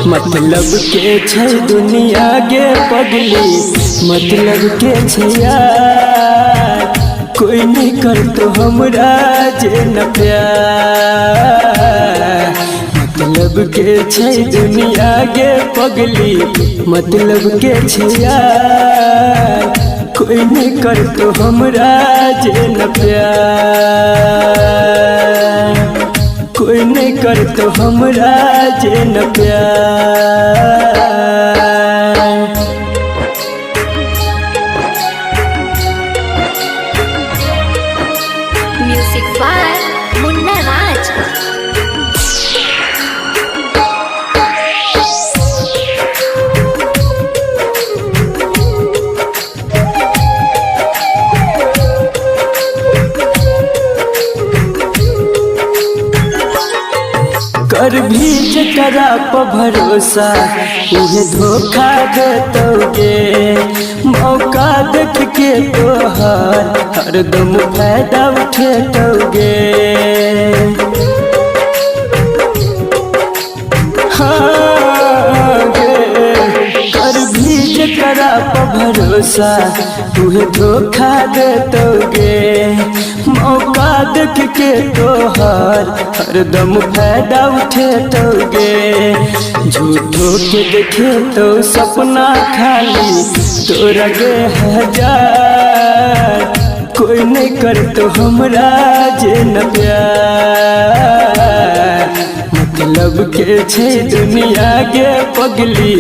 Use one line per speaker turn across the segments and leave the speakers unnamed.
मतलब के छै दुनिया गे पगली, मतलब के छै यार, कोई नहीं कर तो हमरा जे न प्यार। मतलब के छै दुनिया गे पगली, मतलब के छै यार, कोई नहीं कर तो हमरा जे न प्यार, कोई नहीं कर तो हमरा जे न प्यार।
म्यूजिक बाय मुन्ना राज।
कर भी जकरा पर भरोसा उहे धोखा देतोगे, मौका देख के तोहर हरदम फायदा उठेतोगे। हाँ गे, कर भी जकरा पर भरोसा उहे धोखा देतोगे, मौका देख के तोहर हरदम फायदा उठेतोगे। झूठो के देखे तो सपना खाली तोरा गे हजार, कोई नहीं कर तो हमरा जे न प्यार। मतलब के छै दुनिया गे पगली,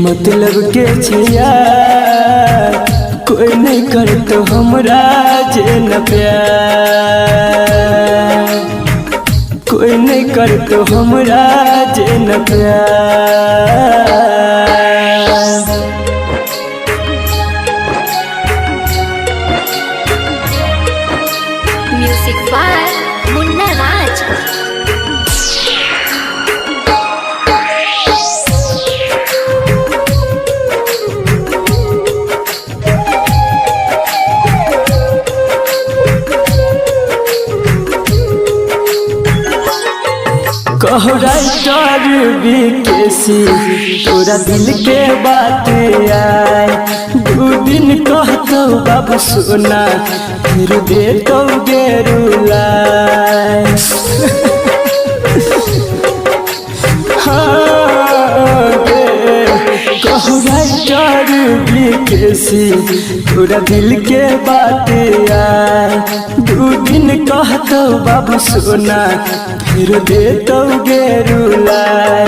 मतलब के छै यार, कोई नहीं कर तो हमरा जे न प्यार, कोई नहीं कर तो हमरा जे न प्यार।
Music by Munna Raj.
कहराइटर बीकेसी तोरा दिल के बात आए, दू दिन कहतो बाबू सोना फिर देतो गे रुलाए। हाँ गे, कहराइटर बीकेसी तोरा दिल के बात आए, दू दिन कहतो बाबू सोना फिर देतो गे रुलाए।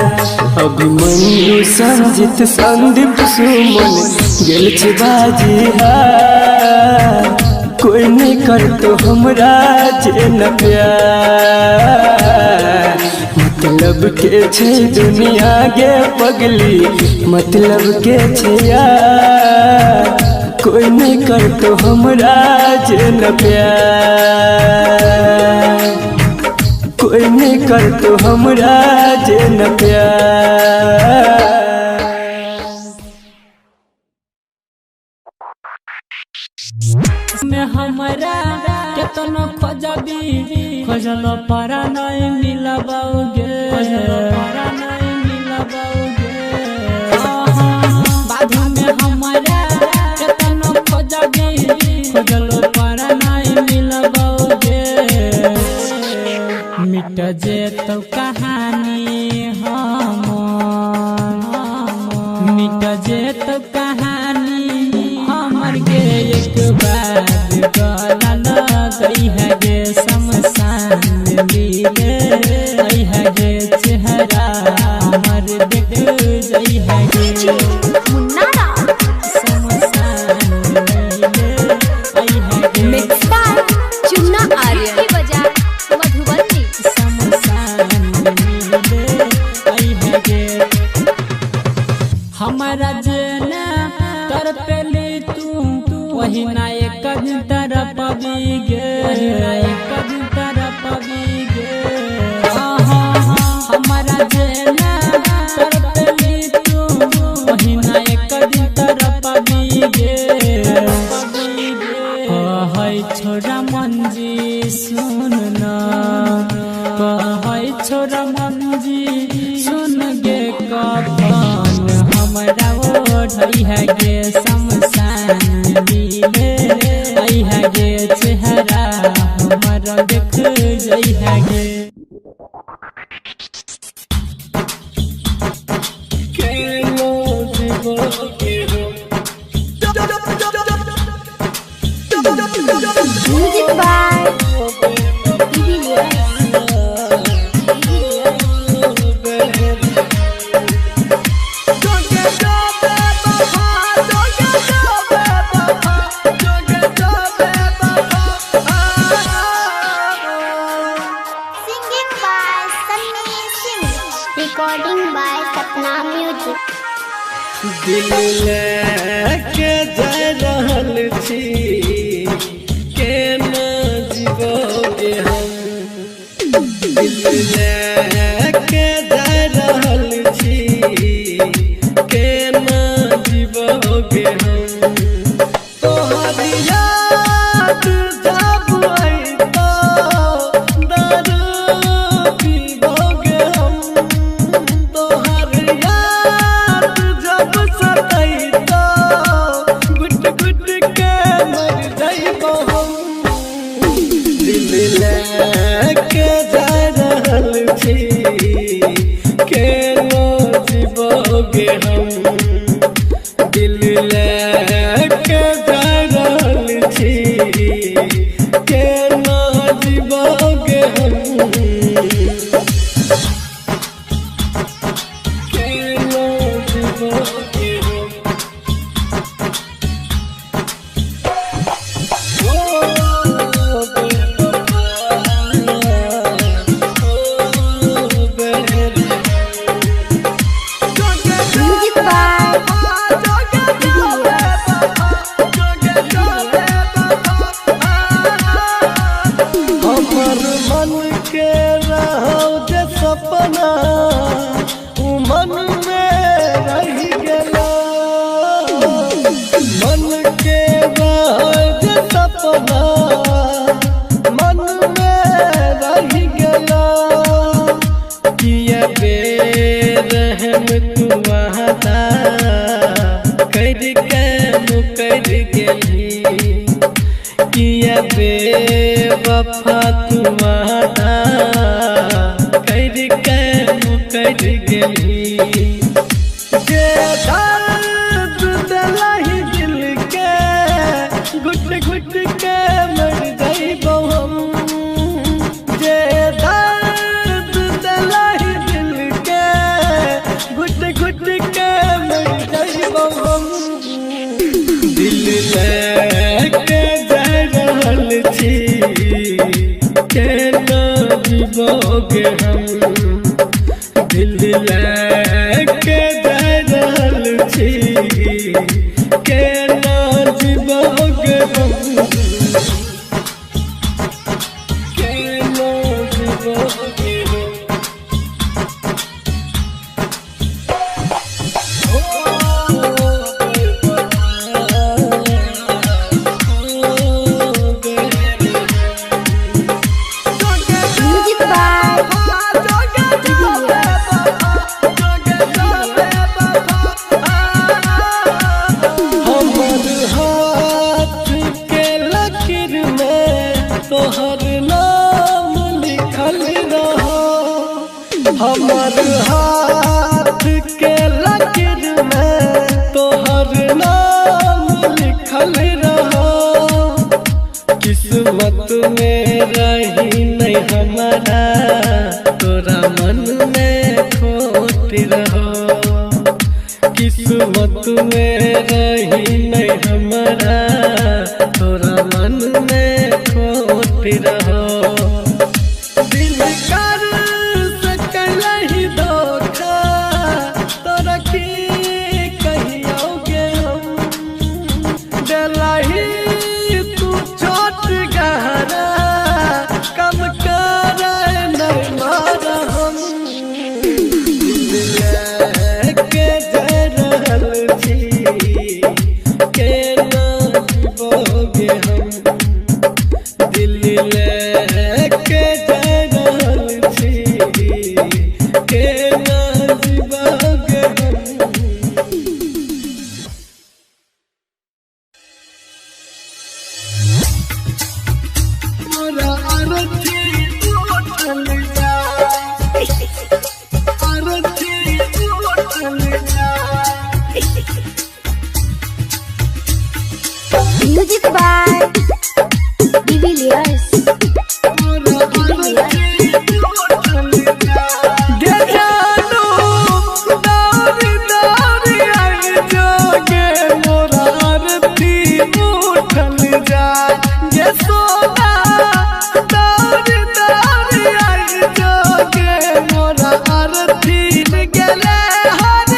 अभिमन्यु संजित संदीप सुमन गेल छै बाजी हार, कोई नहीं कर तो हमरा जे न प्यार। मतलब के छै दुनिया गे पगली, मतलब के छै यार, कोई नहीं कर तो हमरा जे न प्यार, कोई नहीं कर तो हमरा जे न प्यार।
में हमरा केतनो खोजबी खोजलो पारा नहीं मिलबोगे, खोजलो पारा नहीं मिलबोगे। बाधू में हमरा केतनो खोजबी खोजलो पारा नहीं मिलबोगे। मिट जेतो कहानी हमर, मिट जेतो कहानी हमर गे एक बार गला लगई है गे शमशान मिले, आई है गे चेहरा हमर देख जई है गे
मुन्ना राज।
शमशान मिले, आई है गे
मिक्स बाय चुन्ना आर्य की बजाय मधुबनी।
शमशान मिले, आई है गे हमारा जेना तर पेली तू वही ना एक दिन तरफ पबी गे, एक दिन तरफ पबी गे। हमारा जेना तर पेली तू वही ना एक दिन तरफ पबी गे। कहै छोरा मंजी सुन ना, कहै छोरा मंजी सुन गे कब है गे शमशान मिले है गे चेहरा हमारा देख जई है गे
Music by singing by Sunny Singh, recording by Sapna Music.
दिल लेके जा रहल छी के न जीवोगे हम दिल लेके जा रहल छी के न जीवोगे हम तोहर याद जब आई तो दारू पीबोगे हम तोहर याद जब सताई तो गुट गुट के मर जाइबो हम दिल लेके जा रहल छी के न जीवोगे हम दिल लेके जा रहल छी के न जीवोगे हम के न जीवोगे हम ओ बेवफा ओ बेवफा
Music by
हमर मन के रहो जे सपना उ मन में रही गेला मन के रहो जे सपना मन में रही गेला किया बेरहम तू वादा कर के मुकर गेली किया बेवफा तू वादा कर के मुकर गेली जे दर्द दिलहि दिल के घुट घुट के मर जाइबो हम जे दर्द दिलहि दिल के घुट घुट के मर जाइबो हम दिल लेके जा रहल छी के न जीवोगे हम दिल लेके जा रहल छी के न जीवोगे हम के न जीवोगे हम ओ बेवफा ओ बेवफा
Music by
हमर हाथ के लकीर में तोहर नाम लिखल रहो हमर हाथ के लकीर में तोहर नाम लिखल रहो किस्मत में रही नहीं हमारा तोरा मन में खोट रहो किस्मत में रही नहीं हमारा तोरा मन में खोट रहो दिल कर सकलहि धोखा तोरा की कहियोगे हम दिलहि तू छोट गहरा कम कर नहीं मार हम दिल लेके जा रहल छी गेले हर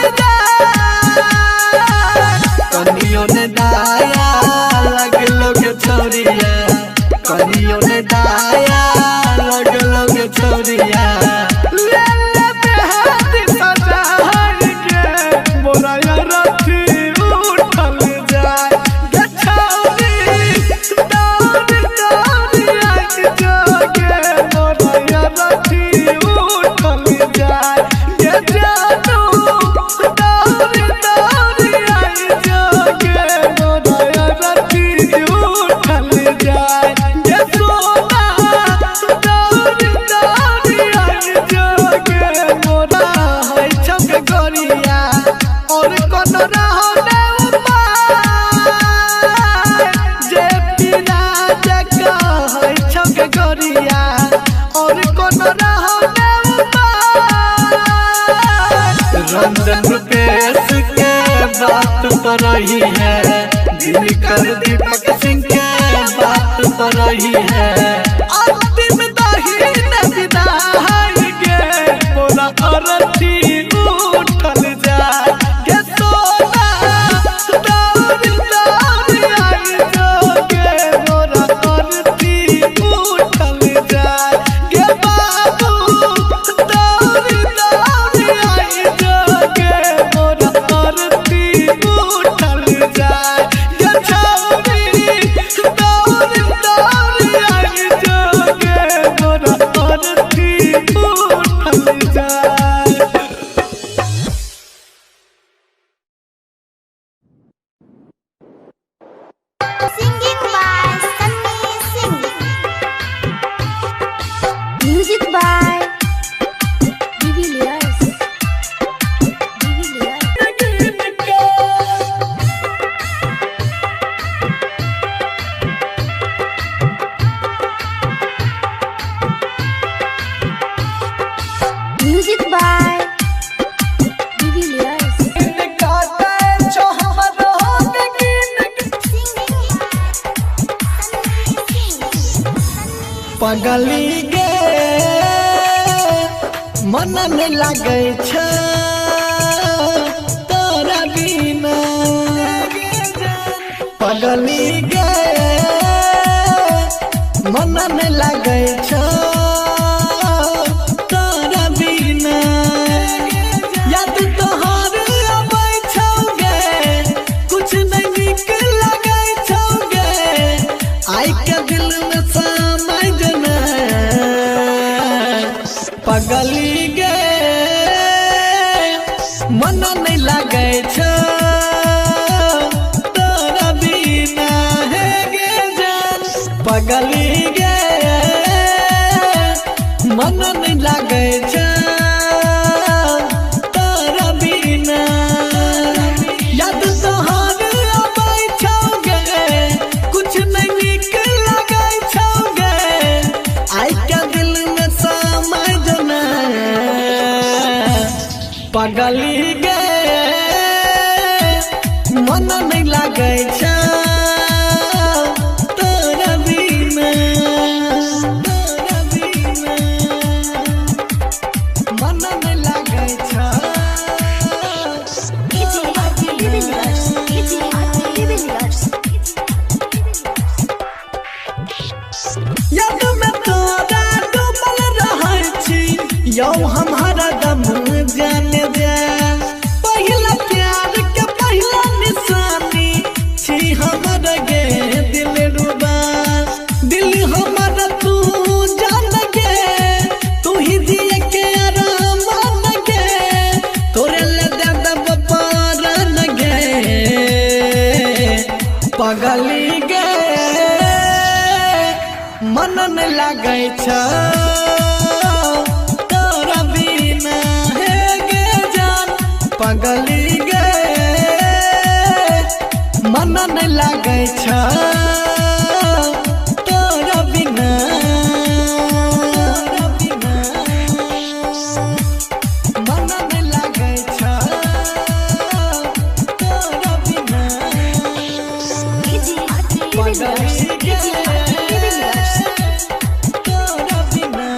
कनियो ने दाया लगलो के छोरिया कनियो ने दाया लगलो के छोरिया ले ले बेहद सजाई के मोराया रथी उठल जाए गे छोरी दौड़ दौड़ आई जोगे मोराया रथी उठल जाए गे जानू दौड़ दौड़ आई जोगे मोराया रथी उठल जाए गे सोना दौड़ दौड़ आई जोगे मोरा है छक गोरिया और कोनो रहने उपाय जे पीरा जका है छक गोरिया और कोनो रहने उपाय रंजन रुपेश के बात पर रही है दिनकर दीपक सिंह के बात पर रही है अंतिम दहीन विदाई गे मोरा अरथी उठल जाए गे सोना दौड़ दौड़ आई जोगे मोरा अरथी उठल जाए गे बाबू दौड़ दौड़ आई जोगे मोरा अरथी उठल जाए गे छौरी दौड़ दौड़ आई जोगे मोरा अरथी उठल जाए।
Singing by Sunny Singh. Music by Divilliers. Music by Divilliers.
पगली गे मन में लगे छ तोरा बिना पगली गे मन में लगे छ तोरा बिना याद तोहार आबै छौगे कुछ नहीं निक लगे छौगे आई के दिल में समाई जना पगली गे मन नहीं लगे छ तोरा बिना हे गे जान पगली गे मन नहीं लगे छ तोरा बिना याद तोहार आबै छौगे कुछ नहीं निक लगे छौगे आई के दिल में समाई जना पगली गे मन नहीं लगे छ तोरा बिना मन नहीं लगे छ याद में तोरा डूबल रहै छी यौ हम हरदम जाने जा पहिला प्यार के पहिला निशानी छी हमर गे दिल रुबा दिल हमर तू जान गे तू ही दिए के आराम गे तोरे ले दे दब पारन गे पगली गे मन नहीं लगे छ तोरा बिना हे गे जान पगली गे मन नहीं लगे छ तोरा बिना मन नहीं लगे छ तोरा बिना पगली गे तोरा बिना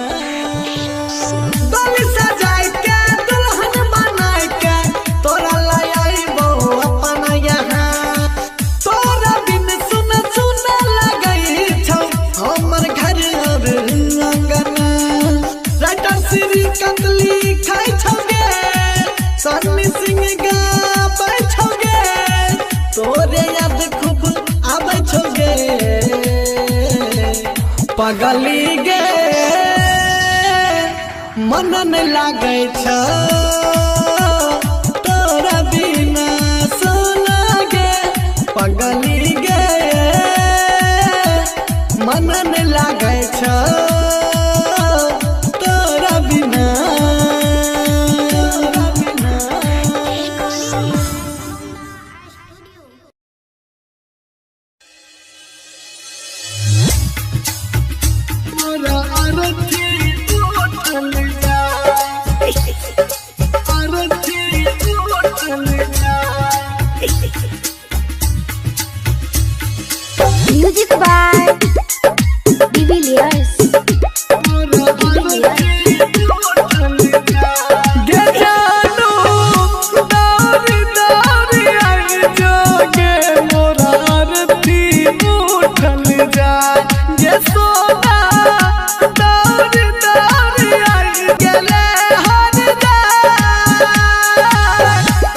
सिंह गाबै छोगे तोरे याद खूब आबै छोगे पगली गे मन नहीं लागे छ तोरा बिना सोना गे पगली गे मन नहीं लागे छ तोरा बिना
म्यूजिक बाय डिविलियर्स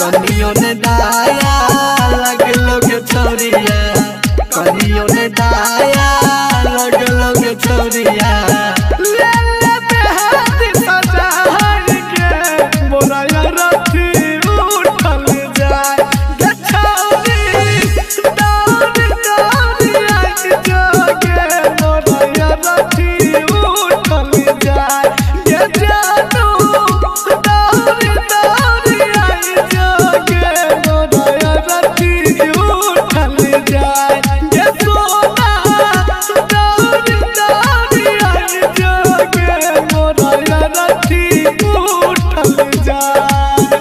कनियों ने दाया लगलो के छोरिया कनियों ने दाया लगलो के छोरिया ले ले बेहद सजाई के मोरा रथी उठल जाए गे छोरी दौड़ दौड़ आई जोगे मोरा रथी उठल जाए गे जानू दौड़ दौड़ आई जोगे मोरा रथी उठल जाए गे सोना दौड़ दौड़ आई जोगे मोरा रथी उठल जाए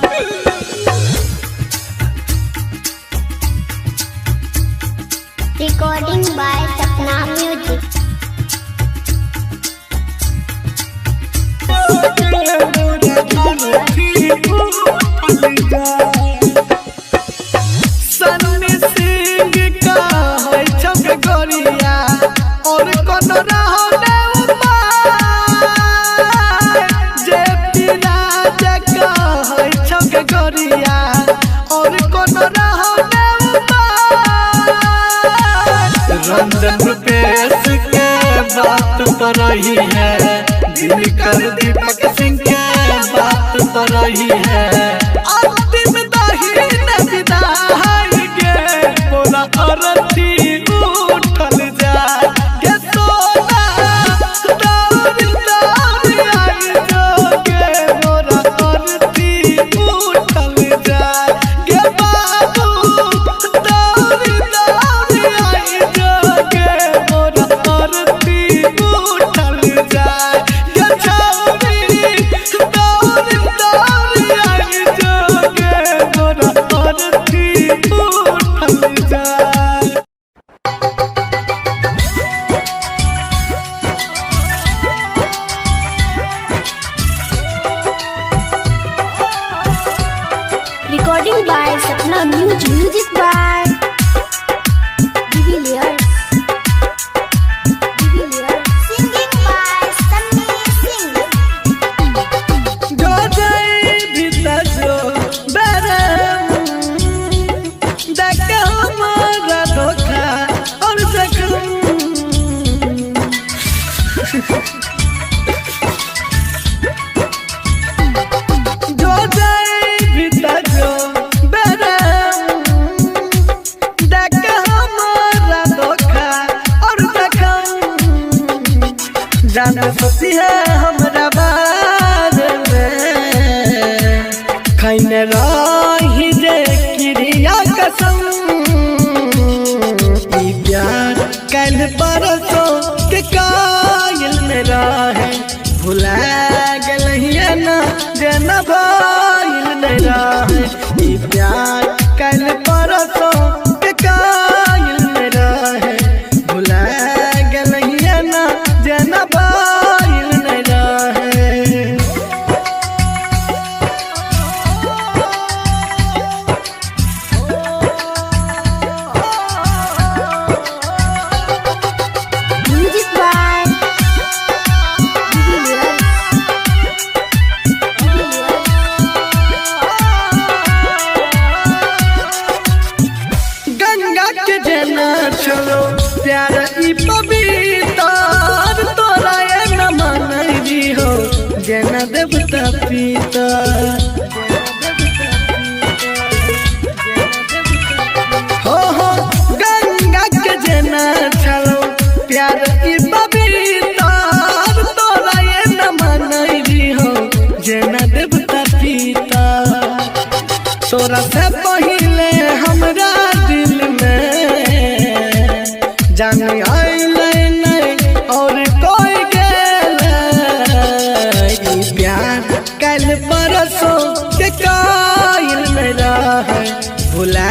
recording by Sapna music
Sunny Singh का है छक गोरिया और कोनो रहने उपाय जे पिराज का है छक गोरिया और कोनो रहने उपाय रंजन रुपेश के बात पर रही है दिनकर दीपक सिंह के बात पर रही है अंतिम दाहिन विदाई गे मोरा अरथी उठल जाए गे सोना दौड़ दौड़ आई जोगे मोरा अरथी उठल जाए गे बाबू दौड़ दौड़ आई जोगे मोरा अरथी उठल जाए गे छौरी दौड़ दौड़ आई जोगे मोरा अरथी उठल जाए
recording by Sapna music by de Villiers singing by Sunny Singh
जो जाए भीतर जो बेरे देख हमारा धोखा और जख्म जो जाए भीतर जो बेरे देख हमारा धोखा और जख्म जाना सोची है हमरा बारे में खैने रही जे क्रिया कसम ई प्यार कल परसों के कायल में रहे भुला गलहिए ना जेना भइल नहीं रहे ई प्यार कल परसों के कायल में रहे भुला गलहिए ना जेना भइल नहीं रहे
म्यूजिक बाय डिविलियर्स
चलो प्यार ई पवित्र तोरा ये न मनई हो जेना देवता पिता हो गंगा के जेना चलो प्यार ई पवित्र तोरा ये न मनई हो जेना देवता पिता तोरा से पहिले हमरा दिल में जान आइले नहीं और कोई गेले प्यार कल परसों के कायल में रहे भुला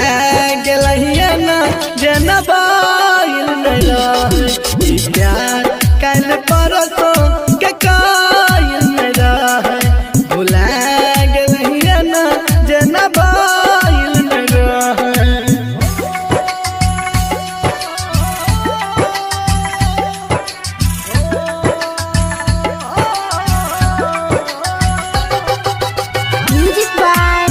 गेलहिए ना जेना बाइल में रहे प्यार कल परसों के कायल में रहे भुला गेलहिए ना जेना बाइल में रहे
म्यूजिक बाय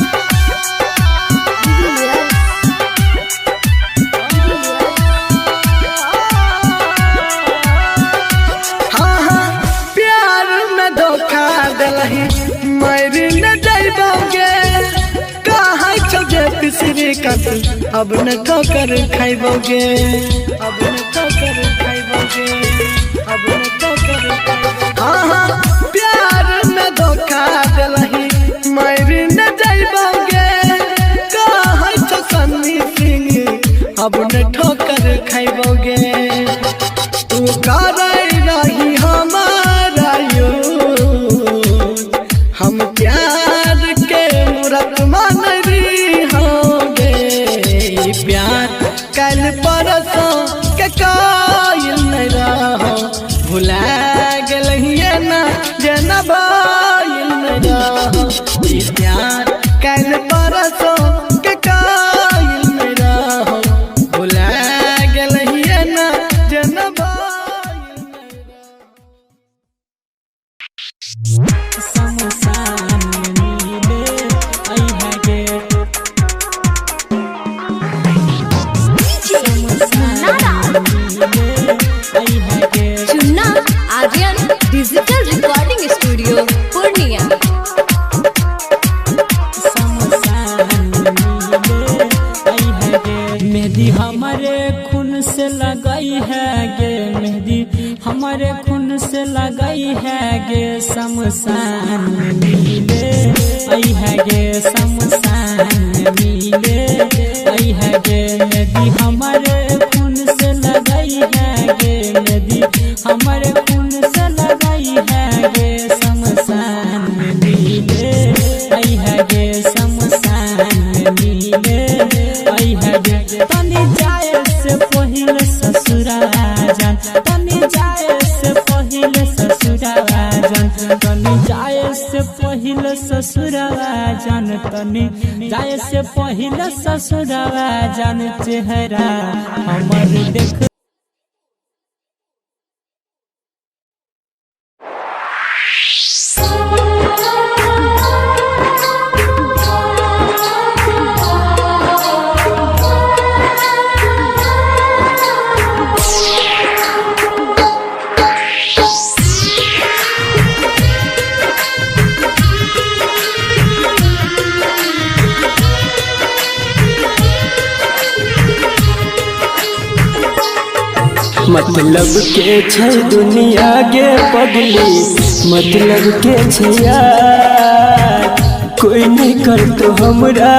हाँ प्यार में धोखा दिलही मर न जाइबोगे कहाँ चौजे पिसरी कत अब न ठोकर खाइबोगे अब न ठोकर खाइबोगे अब न ठोकर खाइबोगे हाँ प्यार में धोखा दिलही मर न जाइबोगे कहाँ चौ सन्नी सिंह अब न ठोकर खाइबोगे तू करे रही हमारा यूं हम प्यार के मूरत मान रही होंगे प्यार कल परसों के कायल नहीं रहो भुला गेलहिए ना जेना बाइल नहीं रहो प्यार कल परसों के कायल नहीं रहो भुला गेलहिए ना जेना बाइल नहीं रहो
समसान नीले आई है गे समसान नीले आई है गे
Chunna Aryan digital recording studio Purnia.
समसान नीले आई है गे मेहंदी हमारे खून से लगाई है गे मेहंदी हमारे खून से लगाई है गे समसान नीले आई है गे समसान नीले आई है गे मेहंदी हमारे खून से लगाई है गे मेहंदी हमारे खून से लगाई है गे समसान नीले आई है गे समसान नीले आई है गे तनी जाए से पहिले ससुरा जान तनी जाए से पहिले ससुरा जान तनी जाए से पहिले ससुरा जान तनी जाए से पहिले ससुरा जान चेहरा हमर देख
मतलब के छै दुनिया के पगली मतलब के छै यार कोई नहीं कर तो हमरा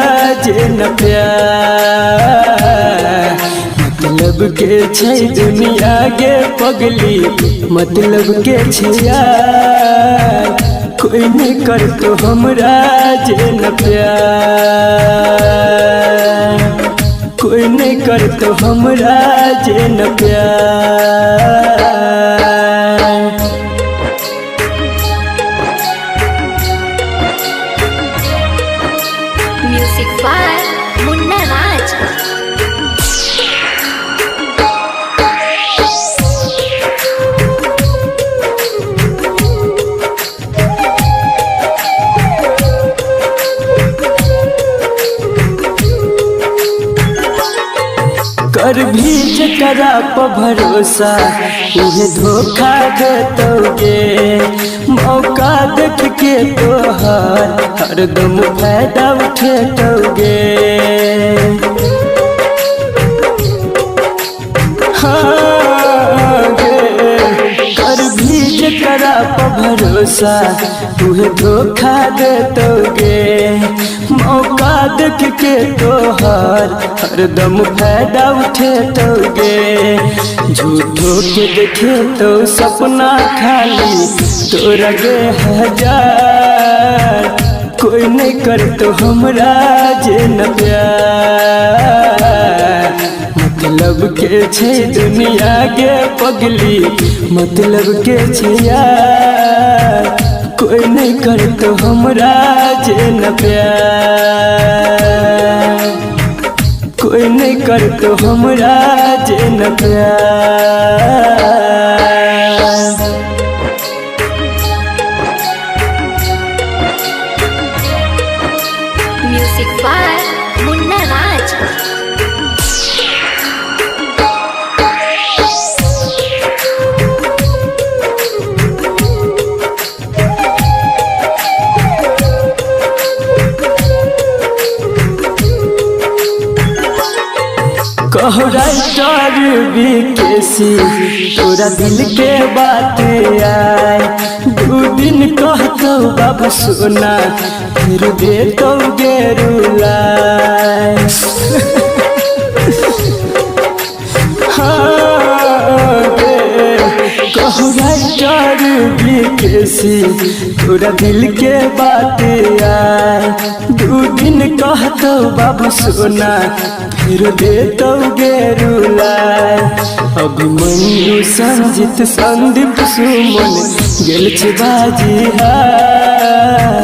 जे न प्यार मतलब के छै दुनिया के पगली मतलब के छै यार कोई नहीं कर तो हमरा जे न प्यार कोई नहीं कर तो हमरा जे न प्यार
म्यूजिक बाय मुन्ना राज।
कर भी जकरा पर भरोसा उहे धोखा देतोगे। मौका देख के तोहर हरदम फायदा उठेतोगे। हाँ कर भी जकरा पर भरोसा तुहे धोखा देतोगे। मौका देख के तोहर हरदम फायदा उठेतोगे। झूठो के देखे तो सपना खाली तोरा गे हजार। कोई नहीं कर तो हमरा जे न प्यार। मतलब के छे दुनिया के पगली मतलब के छे यार। कोई नहीं कर तो हमरा जे न प्यार। कोई नहीं कर तो हमरा जे न प्यार।
Music by Munna Raj.
कहराइटर बीकेसी तोरा दिल के बात आए। 2 दिन कहतो बाबू सोना फिर देतो गेरुलाए। कहराइटर बीकेसी तोरा दिल के बात आए। 2 दिन कहतो बाबू सोना फिर देतो गेरुलाए। अभिमन्यु संजित संदीप सुमन गेल छे बाजी हार।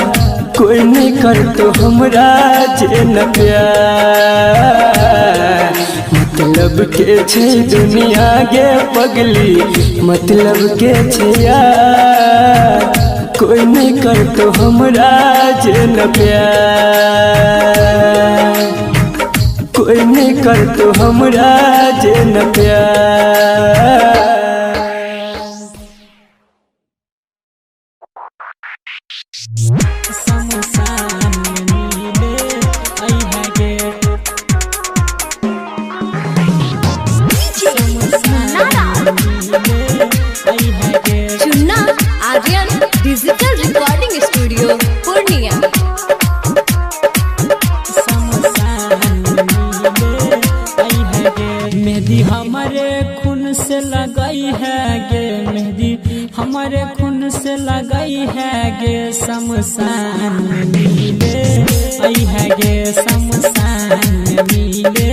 कोई नहीं कर तो हमरा जे न प्यार। मतलब के छे दुनिया गे पगली मतलब के छे यार। कोई नहीं कर तो हमरा जे न प्यार। कोई नहीं कर तो हमरा जे न प्यार।
Chunna Aryan digital recording studio Purnia.
मेहंदी हमारे खून से लगाई है गे। मेहंदी हमारे खून से लगाई है गे। शमशान में मिले आई है गे। शमशान में मिले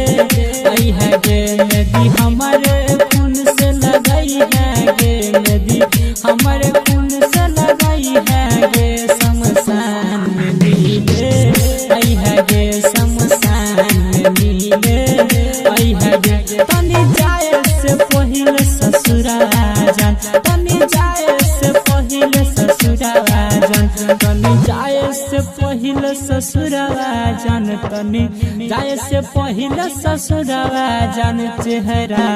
आई है गे। मेहंदी हमारे खून से लगाई है गे। मेहंदी हमारे खून से लगाई है गे। शमशान में मिले आई है गे। शमशान में मिले आई है गे। तनी जाए से पहिले ससुरा जान। तनी जाए से पहिले ससुरा जान। तनी जाए से पहिले ससुरा जान। तनी जाए से पहिले ससुरा जान। चेहरा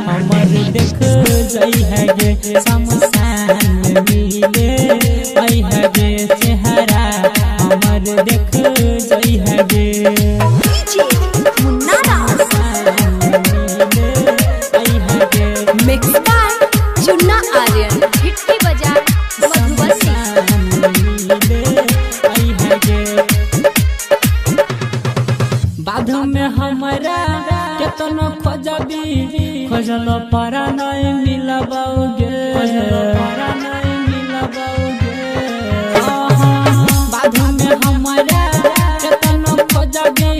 हमर देख जाई है गे। शमशान में मिले आई है गे। चेहरा हमर देख जाई है गे।
मुन्ना राज। Mix by Chunna Aryan. हिट्टी बजा मधुबनी।
बाध में हमारा केतनो खोजबी खोजल पारा नहीं मिलबोगे। बाध में हमारा केतनो खोजबी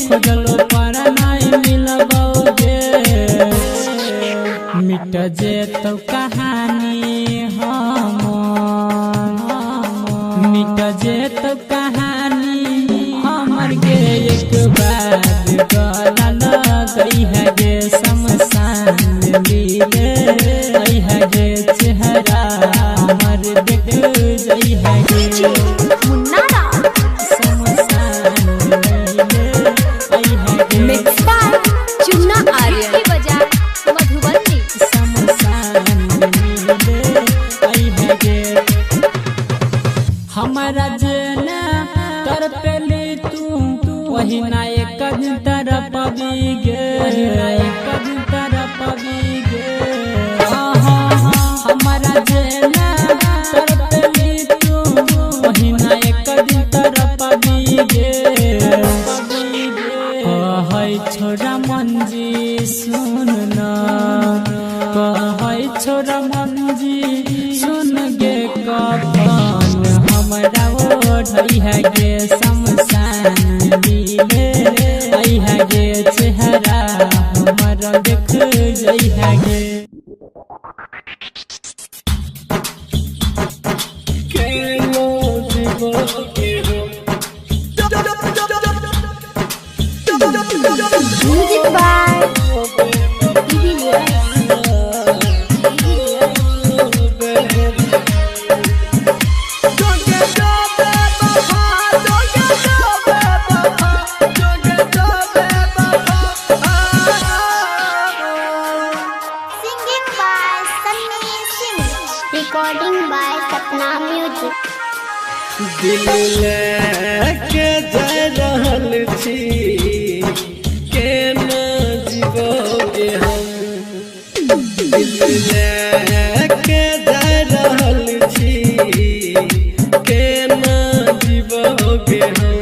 खोजल पारा नहीं मिलबोगे। मिट जेतो कहानी मिट जेतो कहानी हमर गे। एक बार गला लगई है गे। शमशान में मिले आई है गे। चेहरा हमर देख जाई है गे।
मुन्ना राज।
शमशान में मिले आई वहीना एक दिन तरफ पबी गे, वहीना एक दिन तरफ पबी गे। हमारा जेना तरफली तू, वहीना एक दिन तरफ पबी गे। कहै छोरा मंजी सुन ना, कहै छोरा मंजी सुन गे कफन हमरा ओढ़ै है गे शमशान मिले आई है गे चेहरा हमरा देख जई है गे।
Music by recording by Sapna Music।
दिल लेके जा रहल छी केना जीवोगे हम, दिल लेके जा रहल छी केना जीवोगे हम।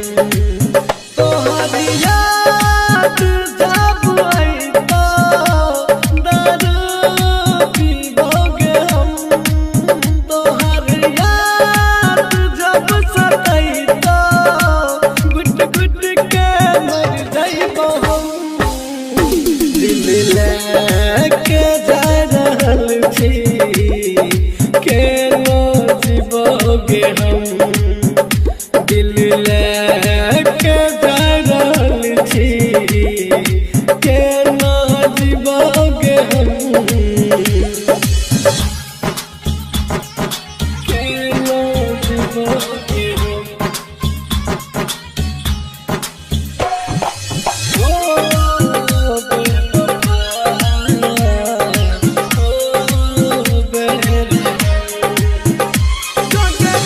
तोहर याद जब अइतो दारू पीबोगे हम, तोहर याद जब सतैतो गुट गुट के मर जाइबो हम। दिल लेके जा रहल छी केना जीवोगे हम, दिल लेके जा रहल छी केना जीवोगे हम, केना जीवोगे हम।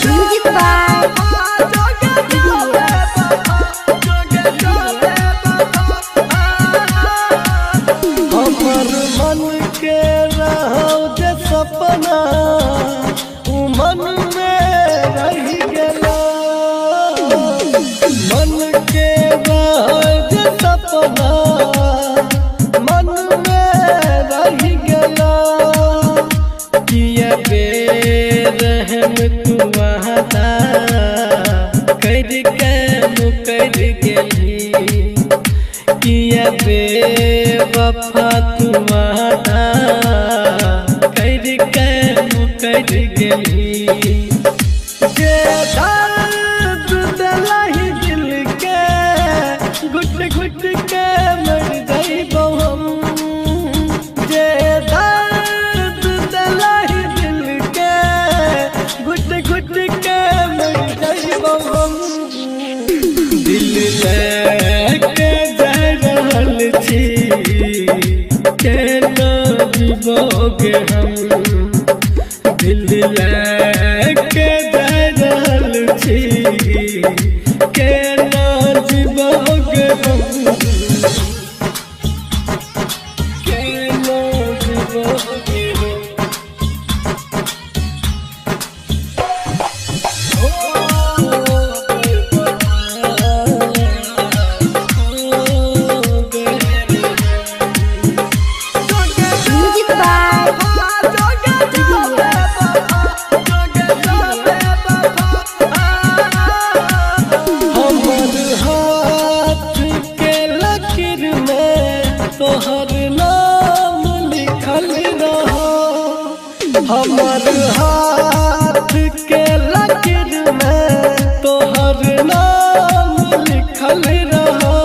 Music by
हमर मन के रहो जे सपना उ मन में रह गेला, मन के रहो जे सपना मन में रह गेला। किया बेरहम तू वादा करके मुकर गेली, किया बेवफा तू वादा करके मुकर गेली। जे दर्द दिलहि दिल के घुट घुट के मर जाइबो हम, जे दर्द दिलहि दिल के घुट घुट के मर जाइबो हम। दिल लेके जा रहल छी केना जीवोगे हम, दिल लेके जा रहल छी केना जीवोगे हम, केना जीवोगे हम।
Music by
हमर हाथ के लकीर में तोहर नाम लिखल रहो, हमर हाथ के लकीर में तोहर नाम लिखल रहो।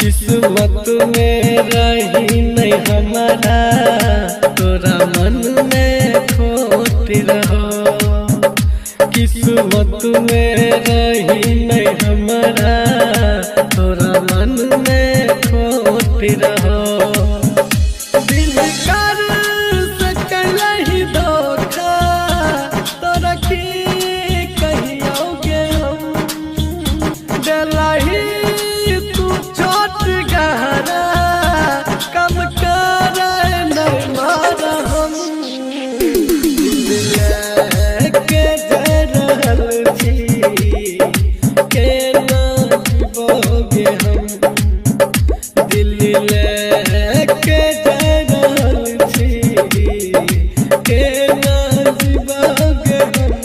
किस्मत में रही नहीं हमारा तोरा मन में खोट रहो, किस्मत में रही नहीं हमारा तोरा मन में खोट रहो। दिल कर सकलहि धोखा तोरा की कहियोगे हम, दिलहि जीवागे हम दिल लेके जा रहल छी केना जीवागे हम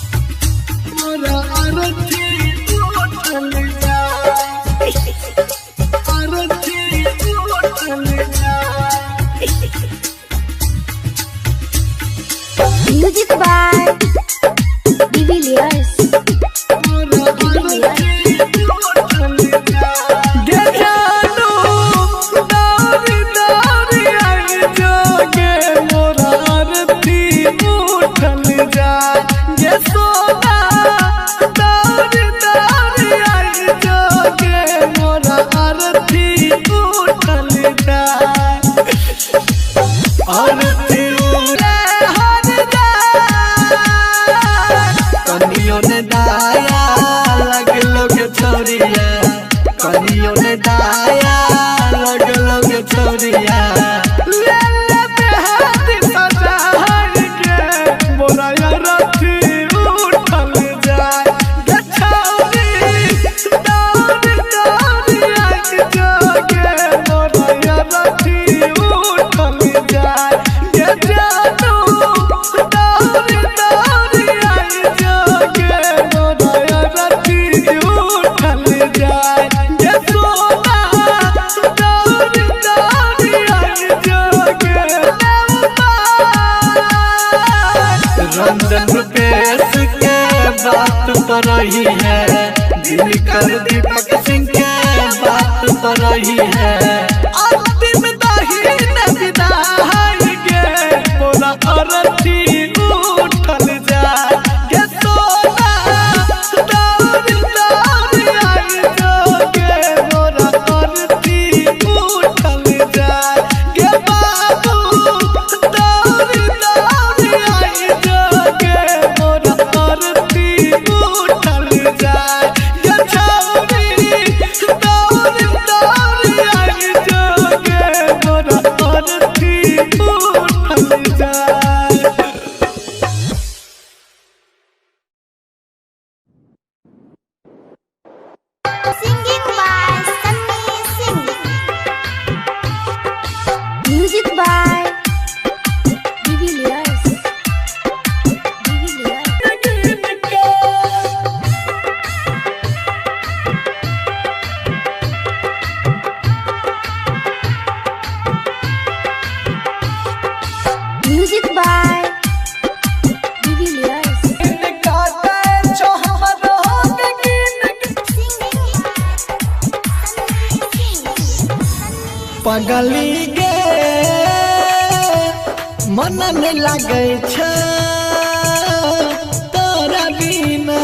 मोरा अरथी उठल जा अरथी उठल जा
Music by Divilliers.
कनियों ने दाया लगलो के छोरिया कनियों ने दाया लगलो के छोरिया ले ले बेहात सजाई के मोरा रथी उठल जाए गे छोरी दौड़ दौड़ आई जोगे मोरा रथी उठल जाए गे जानू रंजन रुपेश के बात पर रही है दिनकर दीपक सिंह के बात पर रही है अंतिम दाहिन विदाई के मोरा अरथी उठल जाए गे सोना दौड़ दौड़ आई जोगे मोरा अरथी उठल जाए गे बाबू दौड़ दौड़ आई जोगे मोरा अरथी उठल जाए गे छौरी दौड़ दौड़ आई जोगे मोरा अरथी उठल जाए।
Singing by Sunny Singh. Music by Divilliers. Music by Divilliers.
पगली गे मन नहीं लागे छ तोरा बिना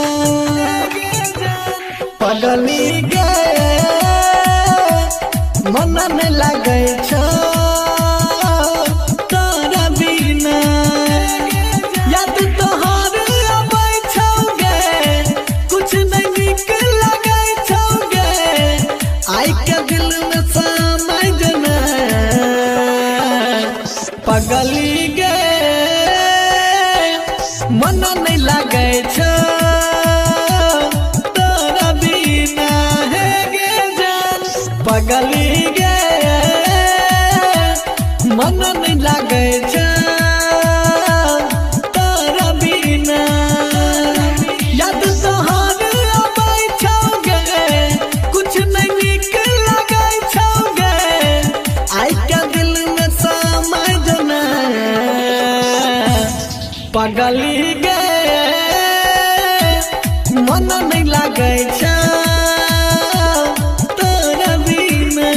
पगली गे मन नहीं लागे छ तोरा बिना याद तोहर आबै छौगे कुछ नहीं निक लागे छौगे आई के दिल में पगली गे मन नहीं लागे छ तोरा बिना है गे जान पगली गे मन नहीं लागे छ तोरा बिना याद तोहर आबै छौगे कुछ नहीं निक लागे छौगे आई के दिल में समय पगली गे मन नहीं लागे छ तोरा बिना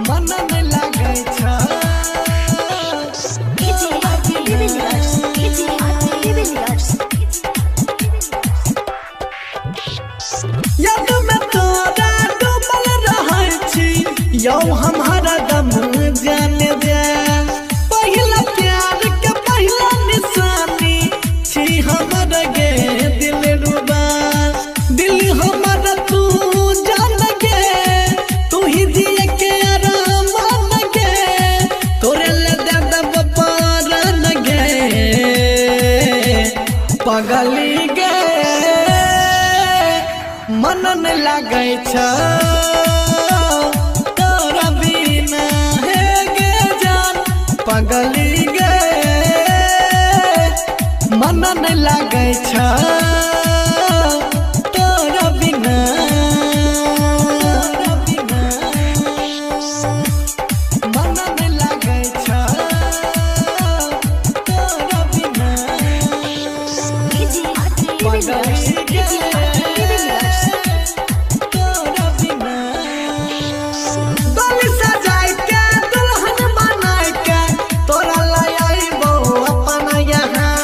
मन नहीं लागे छ याद में तोरा डूबल रहै छी यौ हमारा दम जाने जा पहला प्यार के पहला निशानी छी हम पगली गे मन न लागे छ तोरा बिना हे गे जान पगली गे मन न लागे छ तोरा बिना मन न लागे छ तोरा बिना पगली गे तोरा बिना गली सजाए के दुल्हन बनाए के तोरा लाई आइबो अपन यहाँ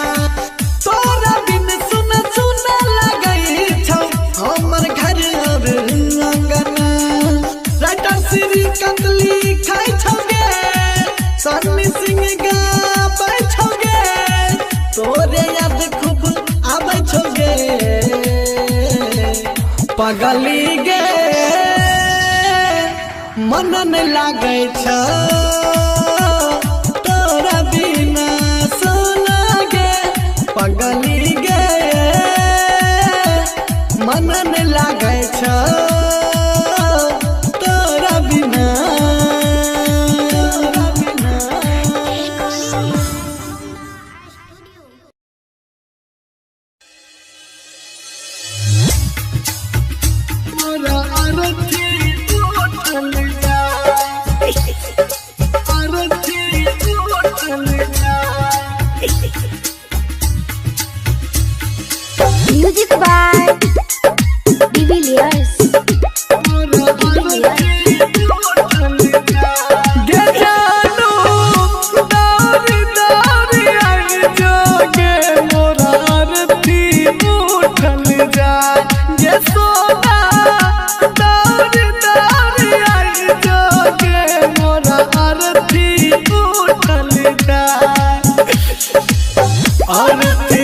तोरा बिन सुन सुन लगई छौ हमर घर और अंगना राइटर श्री कंदली खाई छौ गे सन्नी सिंह गाबै छौ गे तोरे याद खूब आबै छौ गे पगली गे मन न लागे छ तोरा बिना सोना गे पगली गे मन न लागे छ तोरा बिना मोरा अरथी उठल जा अरथी उठल जा
Music by Divilliers.
मोरा अरथी उठल जा गे जानू दारी दारी आई जोगे मोरा अरथी उठल जा गे सोना दारी दारी आई जोगे मोरा अरथी उठल जा अरथी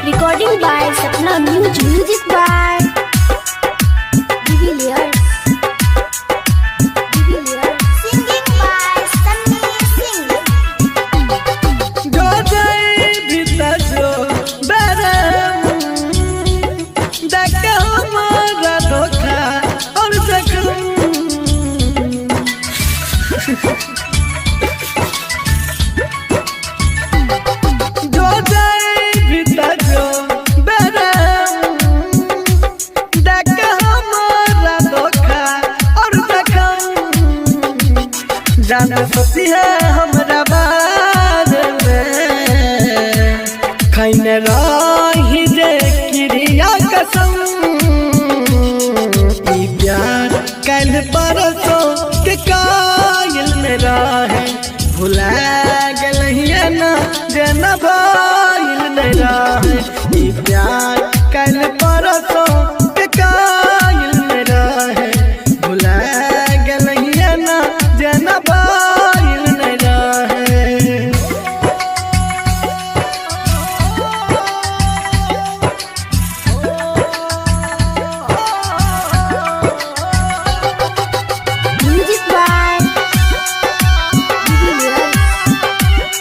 Recording by Sapna Music. Music by Divilliers. Singing by Sunny Singh.
जो जाए भीतर जो बरम देख हमारा धोखा और जख्म जो जाए भीतर जो बरम देख हमारा धोखा और जख्म जान सोची है हमरा बारे में खैने रही जे क्रिया कसम ई प्यार कल परसों के कायल में रहे भुला गलहिए ना जन भाईल में रहे ई प्यार कल परसों के कायल में रहे भुला गलहिए ना जन भाईल में रहे
Music by Divilliers.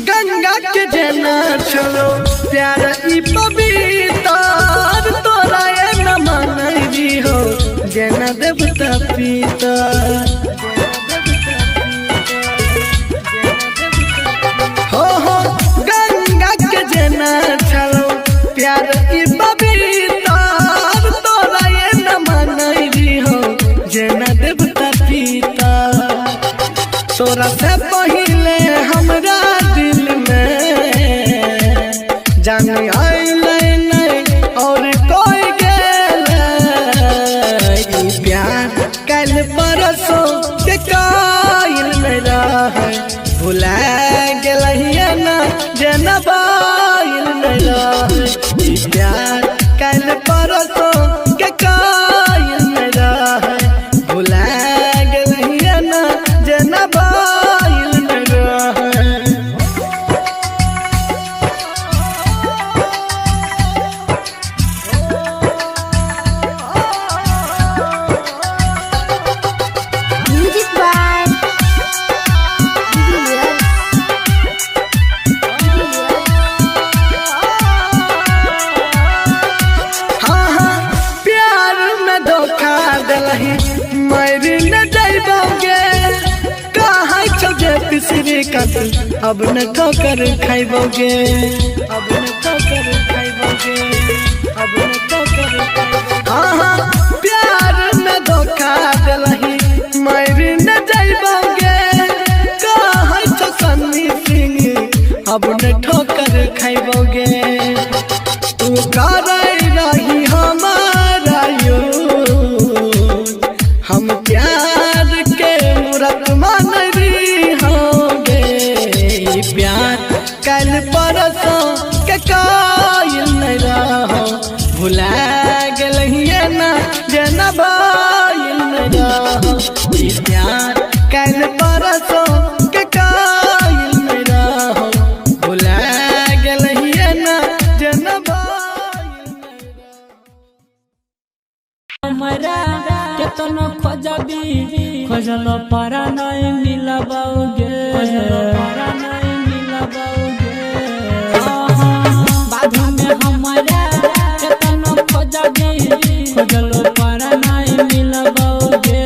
गंगा के जना चलो प्यार ई पवित्र तोरा ये न मनई हो जना देवता पिता हो गंगा के जना चलो प्यार ई पवित्र तोरा ये न मनई हो जना देवता पिता तोरा से पहिले हमरा दिल में जान आइले नहीं और कोई गेले ई प्यार कल परसों के कायल में रहे भुला गलहिए ना जनबाइल में रहे ई प्यार कल परसों के कायल में रहे भुला गलहिए ना जनबाइल में रहे जे पिसरे कत अब न ठोकर खाइबोगे, अब न ठोकर खाइबोगे, अब न ठोकर खाइबोगे। हाँ प्यार में धोखा दिलही मारी न जाइबोगे, कहै छौ सन्नी सिंह अब न ठोकर खाइबोगे। तू करे रही हमारा यूज, हम प्यार के मूरत मान रही होंगे। प्यार कल परसों के कायल नहीं रहो, भुला गलिए ना जना बायल नहीं रहो। प्यार कल परसों के कायल नहीं रहो, भुला गलिए ना जना बायल नहीं रहो।
हमरा केतनो खोजबी खोजलो पारा नहीं मिलबोगे, पारा नहीं मिलबोगे। बाद में हमरा केतनो खोजबी खोजलो पारा नहीं मिलबोगे।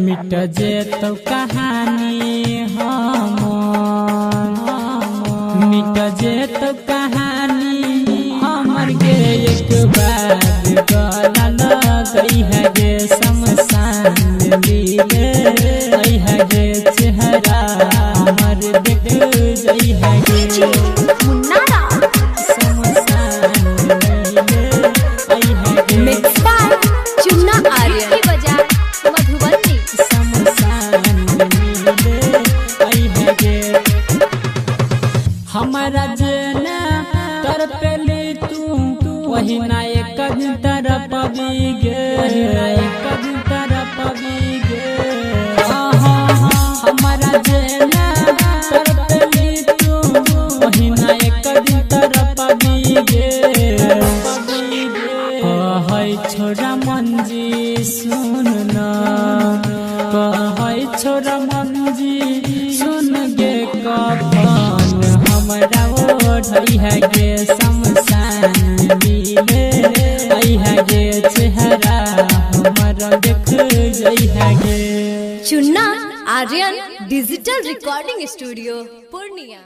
मिट जेतो कहानी हमर, मिट जेतो कहानी हमर के एक बार गला लगई है गे शमशान मिले। आई है गे चेहरा हमर देख जई है गे
मुन्नारा
शमशान मिले। आई है गे
मिक्स बाय चुन्ना आर्यन की बजा मधुबनी।
शमशान मिले। आई है गे हमारा जेना तर पेली तू वही ना एक दिन तरफ पबी गे, वही ना एक दिन तरफ पबी गे। हमारा जेना तर पेली तू वही ना एक दिन तरफ पबी गे। कहै छोरा मंजी सुन ना, कहै छोरा मंजी सुन गे कफन हमरा ओढ़ई है गे शमशान मिले। आई है गे चेहरा हमर देख जई है गे।
Chunna Aryan digital recording studio Purnia.